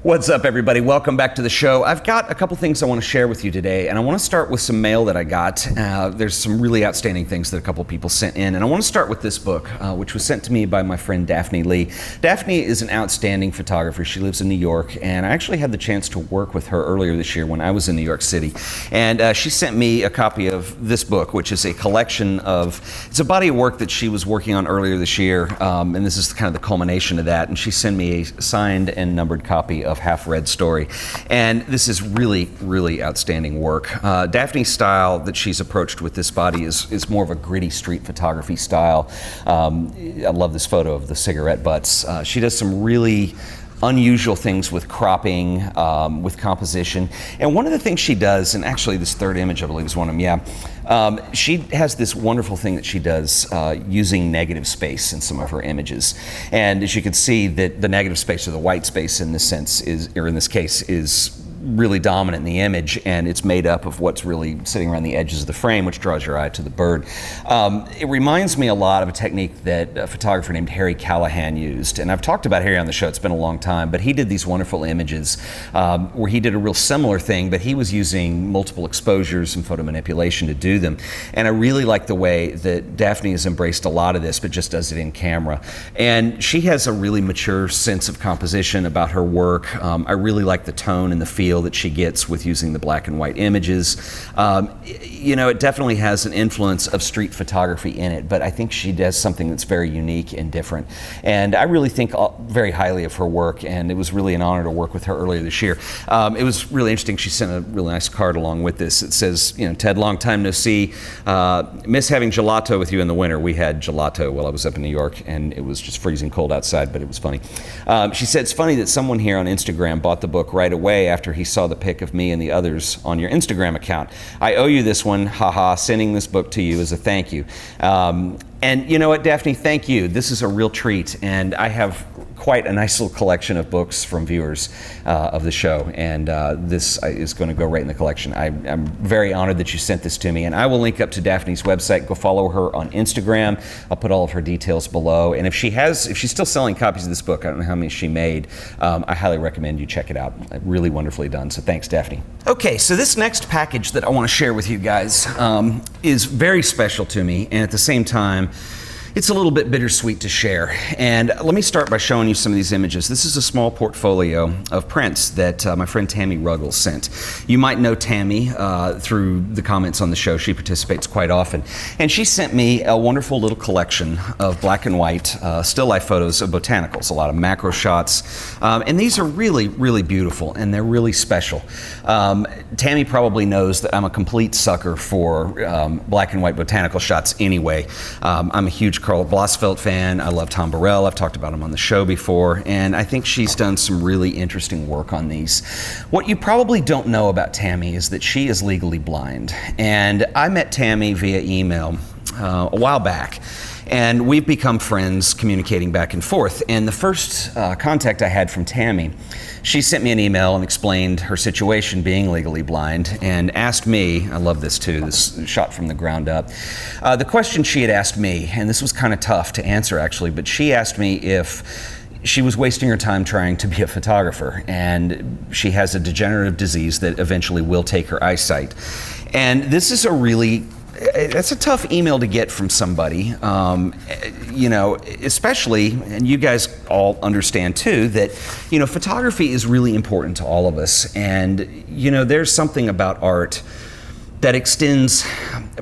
What's up, everybody? Welcome back to the show. I've got a couple things I want to share with you today, and I want to start with some mail that I got. There's some really outstanding things that a couple people sent in, and I want to start with this book, which was sent to me by my friend Daphne Lee. Daphne is an outstanding photographer. She lives in New York, and I actually had the chance to work with her earlier this year when I was in New York City. And she sent me a copy of this book, which is a collection of, it's a body of work that she was working on earlier this year, and this is kind of the culmination of that. And she sent me a signed and numbered copy of Half-Read Story. And this is really, really outstanding work. Daphne's style that she's approached with this body is more of a gritty street photography style. I love this photo of the cigarette butts. She does some really unusual things with cropping, with composition. And one of the things she does, and actually this third image I believe is one of them, she has this wonderful thing that she does using negative space in some of her images. And as you can see, that the negative space, or the white space in this sense, or in this case, is really dominant in the image, and it's made up of what's really sitting around the edges of the frame, which draws your eye to the bird. It reminds me a lot of a technique that a photographer named Harry Callahan used, and I've talked about Harry on the show. It's been a long time, but he did these wonderful images where he did a real similar thing, but he was using multiple exposures and photo manipulation to do them. And I really like the way that Daphne has embraced a lot of this, but just does it in camera. And she has a really mature sense of composition about her work. I really like the tone and the feel that she gets with using the black and white images. You know, it definitely has an influence of street photography in it, but I think she does something that's very unique and different. And I really think very highly of her work, and it was really an honor to work with her earlier this year. It was really interesting. She sent a really nice card along with this. It says, you know, Ted, long time no see. Miss having gelato with you in the winter. We had gelato while I was up in New York, and it was just freezing cold outside, but it was funny. She said, it's funny that someone here on Instagram bought the book right away after he saw the pic of me and the others on your Instagram account. I owe you this one, haha, sending this book to you as a thank you. And you know what, Daphne, thank you. This is a real treat, and I have quite a nice little collection of books from viewers of the show, and this is going to go right in the collection. I'm very honored that you sent this to me, and I will link up to Daphne's website. Go follow her on Instagram. I'll put all of her details below, and if she's still selling copies of this book, I don't know how many she made, I highly recommend you check it out. Really wonderfully done, so thanks, Daphne. Okay, so this next package that I want to share with you guys is very special to me, and at the same time, it's a little bit bittersweet to share. And let me start by showing you some of these images. This is a small portfolio of prints that my friend Tammy Ruggles sent. You might know Tammy through the comments on the show. She participates quite often. And she sent me a wonderful little collection of black and white still life photos of botanicals, a lot of macro shots. And these are really, really beautiful, and they're really special. Tammy probably knows that I'm a complete sucker for black and white botanical shots anyway. I'm a huge Carl Blossfeldt fan. I love Tom Burrell. I've talked about him on the show before, and I think she's done some really interesting work on these. What you probably don't know about Tammy is that she is legally blind, and I met Tammy via email a while back. And we've become friends, communicating back and forth. And the first contact I had from Tammy, she sent me an email and explained her situation being legally blind, and asked me, I love this too, this shot from the ground up. The question she had asked me, and this was kind of tough to answer actually, but she asked me if she was wasting her time trying to be a photographer, and she has a degenerative disease that eventually will take her eyesight. And this is that's a tough email to get from somebody, you know, especially, and you guys all understand too, that, you know, photography is really important to all of us. And, you know, there's something about art that extends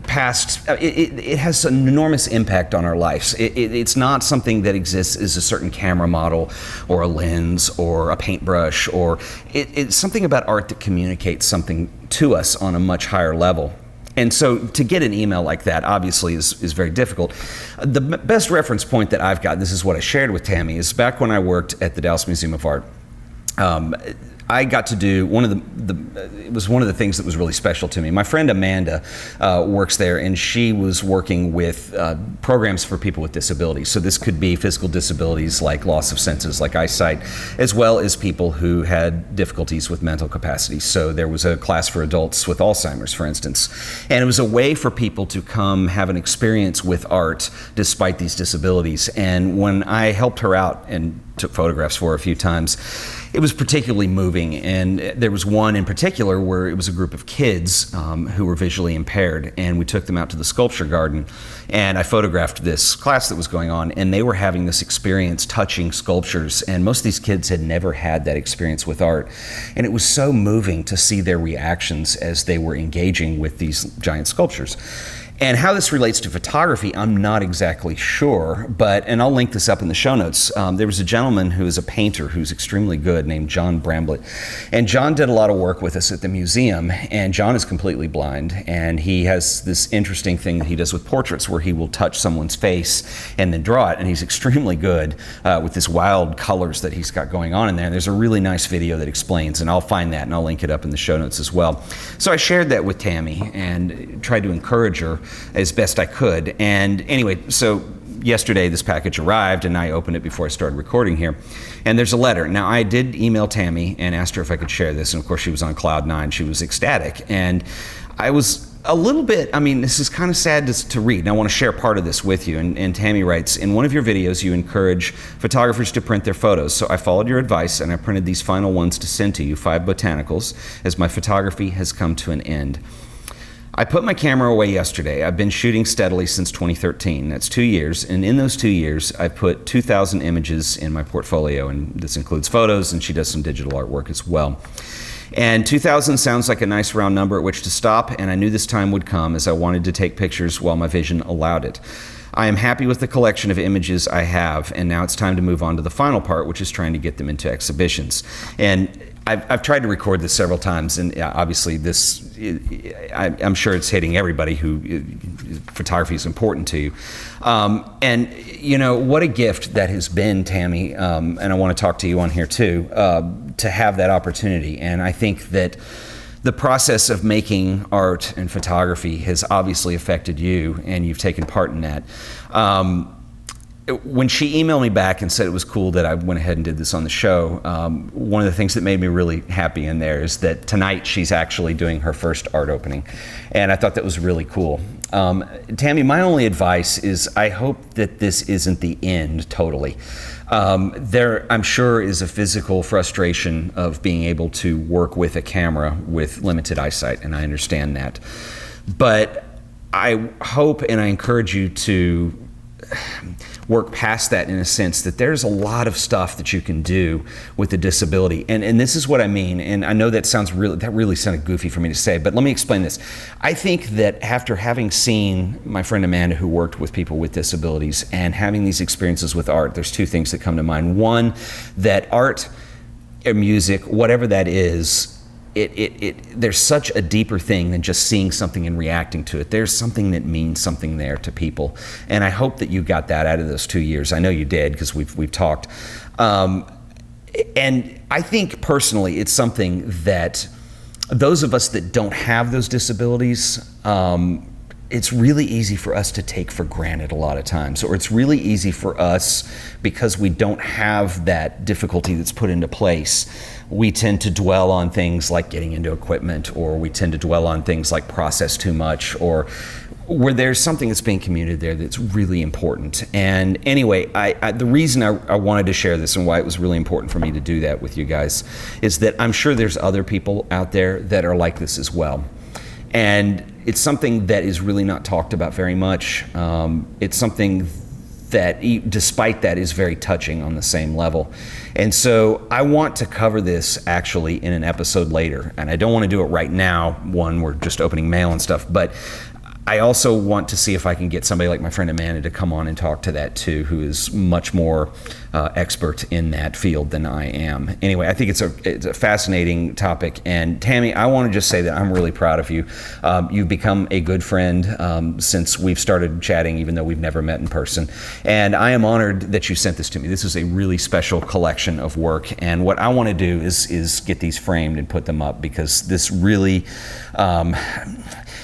past, it has an enormous impact on our lives. It's not something that exists as a certain camera model or a lens or a paintbrush, or it's something about art that communicates something to us on a much higher level. And so to get an email like that obviously is very difficult. The best reference point that I've got, this is what I shared with Tammy, is back when I worked at the Dallas Museum of Art. I got to do it was one of the things that was really special to me. My friend Amanda works there, and she was working with programs for people with disabilities. So this could be physical disabilities like loss of senses, like eyesight, as well as people who had difficulties with mental capacity. So there was a class for adults with Alzheimer's, for instance. And it was a way for people to come have an experience with art despite these disabilities. And when I helped her out and took photographs for her a few times, it was particularly moving. And there was one in particular where it was a group of kids who were visually impaired, and we took them out to the sculpture garden, and I photographed this class that was going on, and they were having this experience touching sculptures, and most of these kids had never had that experience with art. And it was so moving to see their reactions as they were engaging with these giant sculptures. And how this relates to photography, I'm not exactly sure, and I'll link this up in the show notes. There was a gentleman who is a painter who's extremely good named John Bramblitt. And John did a lot of work with us at the museum, and John is completely blind, and he has this interesting thing that he does with portraits where he will touch someone's face and then draw it, and he's extremely good with this wild colors that he's got going on in there. And there's a really nice video that explains, and I'll find that and I'll link it up in the show notes as well. So I shared that with Tammy and tried to encourage her as best I could. And anyway, so yesterday this package arrived, and I opened it before I started recording here, and there's a letter. Now, I did email Tammy and asked her if I could share this, and of course she was on cloud nine. She was ecstatic, and I was a little bit, this is kind of sad to read, and I want to share part of this with you. And Tammy writes, in one of your videos you encourage photographers to print their photos, so I followed your advice and I printed these final ones to send to you, 5 botanicals, as my photography has come to an end. I put my camera away yesterday. I've been shooting steadily since 2013. That's 2 years, and in those 2 years, I put 2,000 images in my portfolio, and this includes photos, and she does some digital artwork as well. And 2,000 sounds like a nice round number at which to stop, and I knew this time would come as I wanted to take pictures while my vision allowed it. I am happy with the collection of images I have, and now it's time to move on to the final part, which is trying to get them into exhibitions. And I've tried to record this several times, and obviously I'm sure it's hitting everybody who photography is important to you. And what a gift that has been, Tammy, and I want to talk to you on here too, to have that opportunity. And I think that the process of making art and photography has obviously affected you, and you've taken part in that. When she emailed me back and said it was cool that I went ahead and did this on the show, one of the things that made me really happy in there is that tonight she's actually doing her first art opening, and I thought that was really cool. Tammy, my only advice is I hope that this isn't the end totally. There, I'm sure, is a physical frustration of being able to work with a camera with limited eyesight, and I understand that. But I hope and I encourage you to work past that, in a sense that there's a lot of stuff that you can do with a disability. And this is what I mean, and I know that really sounded goofy for me to say, but let me explain this. I think that after having seen my friend Amanda, who worked with people with disabilities, and having these experiences with art, there's two things that come to mind. One, that art or music, whatever that is, there's such a deeper thing than just seeing something and reacting to it. There's something that means something there to people, and I hope that you got that out of those 2 years. I know you did, because we've talked. And I think personally, it's something that those of us that don't have those disabilities, it's really easy for us to take for granted a lot of times, or it's really easy for us, because we don't have that difficulty that's put into place. We tend to dwell on things like getting into equipment, or we tend to dwell on things like process too much, or where there's something that's being communicated there that's really important. And anyway, the reason I wanted to share this and why it was really important for me to do that with you guys is that I'm sure there's other people out there that are like this as well. And it's something that is really not talked about very much. It's something that, despite that, is very touching on the same level. And so I want to cover this actually in an episode later. And I don't want to do it right now. One, we're just opening mail and stuff, but I also want to see if I can get somebody like my friend Amanda to come on and talk to that too, who is much more expert in that field than I am. Anyway, I think it's a fascinating topic. And Tammy, I want to just say that I'm really proud of you. You've become a good friend since we've started chatting, even though we've never met in person. And I am honored that you sent this to me. This is a really special collection of work. And what I want to do is get these framed and put them up, because this really,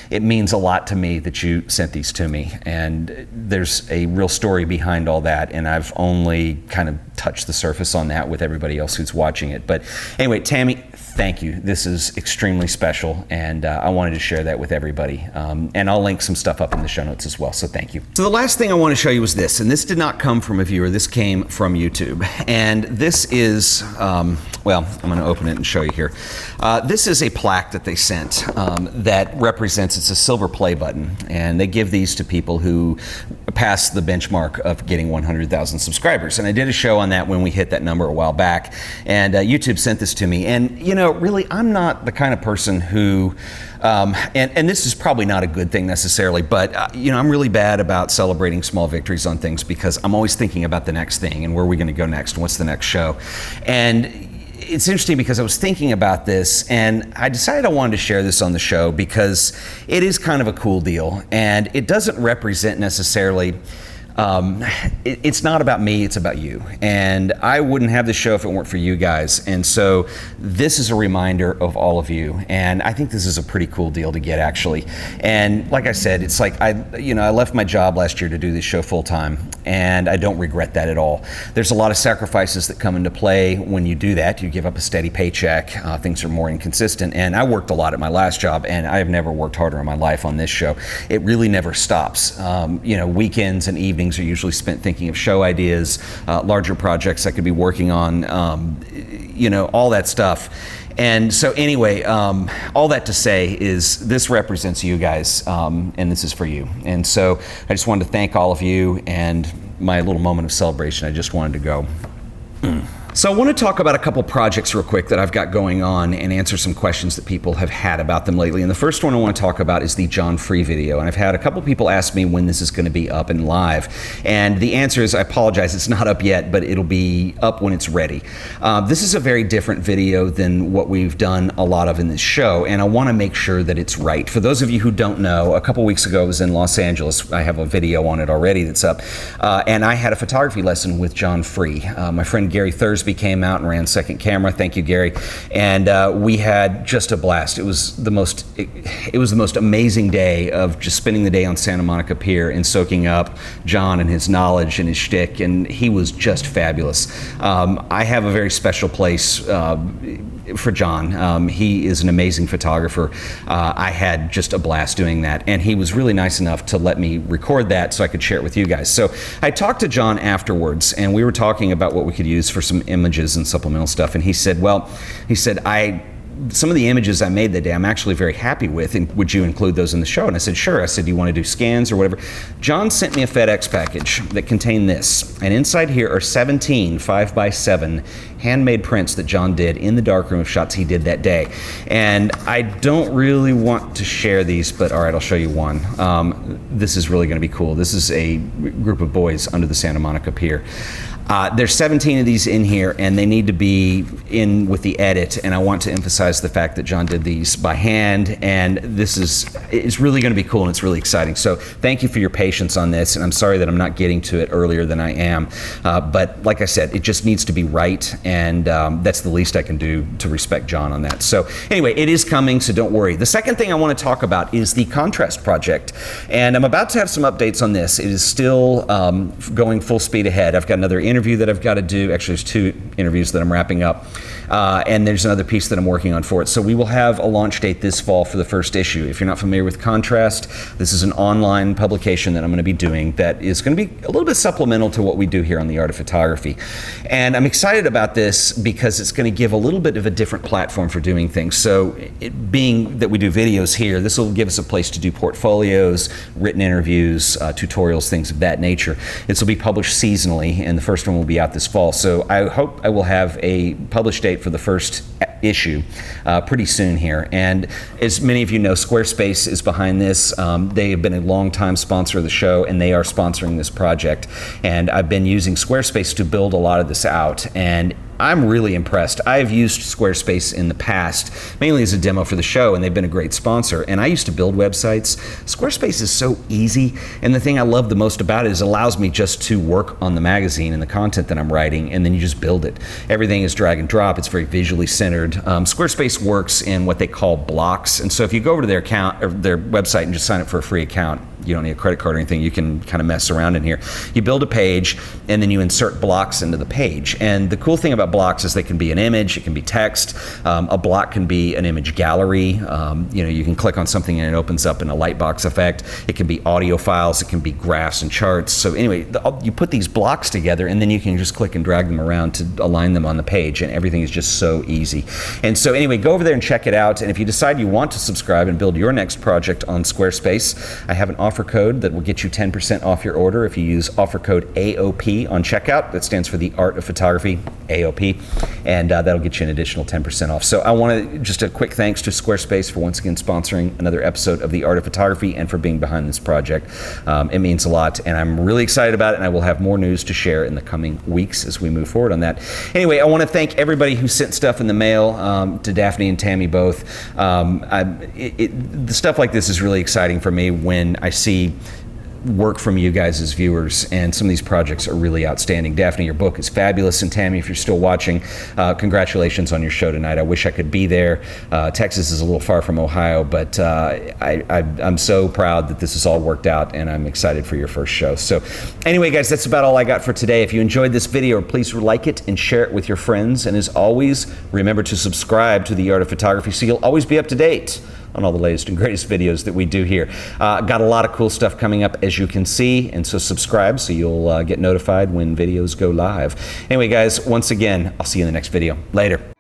it means a lot to me that you sent these to me, and there's a real story behind all that, and I've only kind of touched the surface on that with everybody else who's watching it. But anyway, Tammy, thank you. This is extremely special, and I wanted to share that with everybody. And I'll link some stuff up in the show notes as well, so thank you. So the last thing I want to show you was this, and this did not come from a viewer, this came from YouTube. And this is, well, I'm going to open it and show you here. This is a plaque that they sent that represents, it's a silver play button, and they give these to people who pass the benchmark of getting 100,000 subscribers. And I did a show on that when we hit that number a while back, and YouTube sent this to me. And you know, really, I'm not the kind of person who, and this is probably not a good thing necessarily, but you know, I'm really bad about celebrating small victories on things because I'm always thinking about the next thing and where are we going to go next and what's the next show. And it's interesting because I was thinking about this and I decided I wanted to share this on the show because it is kind of a cool deal and it doesn't represent necessarily, it's not about me, it's about you. And I wouldn't have this show if it weren't for you guys. And so this is a reminder of all of you. And I think this is a pretty cool deal to get, actually. And like I said, it's like, I left my job last year to do this show full time, and I don't regret that at all. There's a lot of sacrifices that come into play when you do that. You give up a steady paycheck, things are more inconsistent. And I worked a lot at my last job, and I have never worked harder in my life on this show. It really never stops. Weekends and evenings are usually spent thinking of show ideas, larger projects I could be working on, all that stuff. And so anyway, all that to say is this represents you guys, and this is for you. And so I just wanted to thank all of you, and my little moment of celebration, I just wanted to go. So I want to talk about a couple projects real quick that I've got going on and answer some questions that people have had about them lately. And the first one I want to talk about is the John Free video. And I've had a couple people ask me when this is going to be up and live. And the answer is, I apologize, it's not up yet, but it'll be up when it's ready. This is a very different video than what we've done a lot of in this show, and I want to make sure that it's right. For those of you who don't know, a couple weeks ago I was in Los Angeles. I have a video on it already that's up. And I had a photography lesson with John Free. My friend Gary Thursby came out and ran second camera. Thank you, Gary. And we had just a blast. It was the most amazing day of just spending the day on Santa Monica Pier and soaking up John and his knowledge and his shtick, and he was just fabulous. I have a very special place for John. He is an amazing photographer. I had just a blast doing that, and he was really nice enough to let me record that so I could share it with you guys. So I talked to John afterwards, and we were talking about what we could use for some images and supplemental stuff, and he said, some of the images I made that day I'm actually very happy with, and would you include those in the show? And I said, sure. I said, do you want to do scans or whatever? John sent me a FedEx package that contained this, and inside here are 17 5x7 handmade prints that John did in the darkroom of shots he did that day. And I don't really want to share these, but all right, I'll show you one. This is really going to be cool. This is a group of boys under the Santa Monica Pier. There's 17 of these in here, and they need to be in with the edit, and I want to emphasize the fact that John did these by hand, and it's really going to be cool, and it's really exciting. So thank you for your patience on this, and I'm sorry that I'm not getting to it earlier than I am, but like I said, it just needs to be right, and that's the least I can do to respect John on that. So anyway, it is coming, so don't worry. The second thing I want to talk about is the contrast project, and I'm about to have some updates on this. It is still going full speed ahead. I've got another interview that I've got to do. Actually, there's 2 interviews that I'm wrapping up, and there's another piece that I'm working on for it. So we will have a launch date this fall for the first issue. If you're not familiar with Contrast, this is an online publication that I'm going to be doing that is going to be a little bit supplemental to what we do here on The Art of Photography. And I'm excited about this because it's going to give a little bit of a different platform for doing things. So it being that we do videos here, this will give us a place to do portfolios, written interviews, tutorials, things of that nature. This will be published seasonally, and the first one will be out this fall. So I hope I will have a published date for the first issue pretty soon here. And as many of you know, Squarespace is behind this. They have been a long-time sponsor of the show, and they are sponsoring this project. And I've been using Squarespace to build a lot of this out, and I'm really impressed. I've used Squarespace in the past, mainly as a demo for the show, and they've been a great sponsor. And I used to build websites. Squarespace is so easy, and the thing I love the most about it is it allows me just to work on the magazine and the content that I'm writing, and then you just build it. Everything is drag and drop. It's very visually centered. Squarespace works in what they call blocks, and so if you go over to their account or their website and just sign up for a free account, you don't need a credit card or anything. You can kind of mess around in here. You build a page, and then you insert blocks into the page. And the cool thing about blocks is they can be an image, it can be text. A block can be an image gallery. You can click on something and it opens up in a lightbox effect. It can be audio files, it can be graphs and charts. So anyway, you put these blocks together, and then you can just click and drag them around to align them on the page, and everything is just so easy. And so anyway, go over there and check it out. And if you decide you want to subscribe and build your next project on Squarespace, I have an offer code that will get you 10% off your order if you use offer code AOP on checkout. That stands for the Art of Photography, AOP, and that'll get you an additional 10% off. So I want to just a quick thanks to Squarespace for once again sponsoring another episode of the Art of Photography and for being behind this project. It means a lot, and I'm really excited about it, and I will have more news to share in the coming weeks as we move forward on that. Anyway, I want to thank everybody who sent stuff in the mail to Daphne and Tammy both. The stuff like this is really exciting for me when I see work from you guys as viewers, and some of these projects are really outstanding. Daphne, your book is fabulous, and Tammy, if you're still watching, congratulations on your show tonight. I wish I could be there. Texas is a little far from Ohio, but I'm so proud that this has all worked out, and I'm excited for your first show. So anyway, guys, that's about all I got for today. If you enjoyed this video, please like it and share it with your friends, and as always, remember to subscribe to The Art of Photography so you'll always be up to date on all the latest and greatest videos that we do here. Got a lot of cool stuff coming up, as you can see, and so subscribe so you'll get notified when videos go live. Anyway, guys, once again, I'll see you in the next video. Later.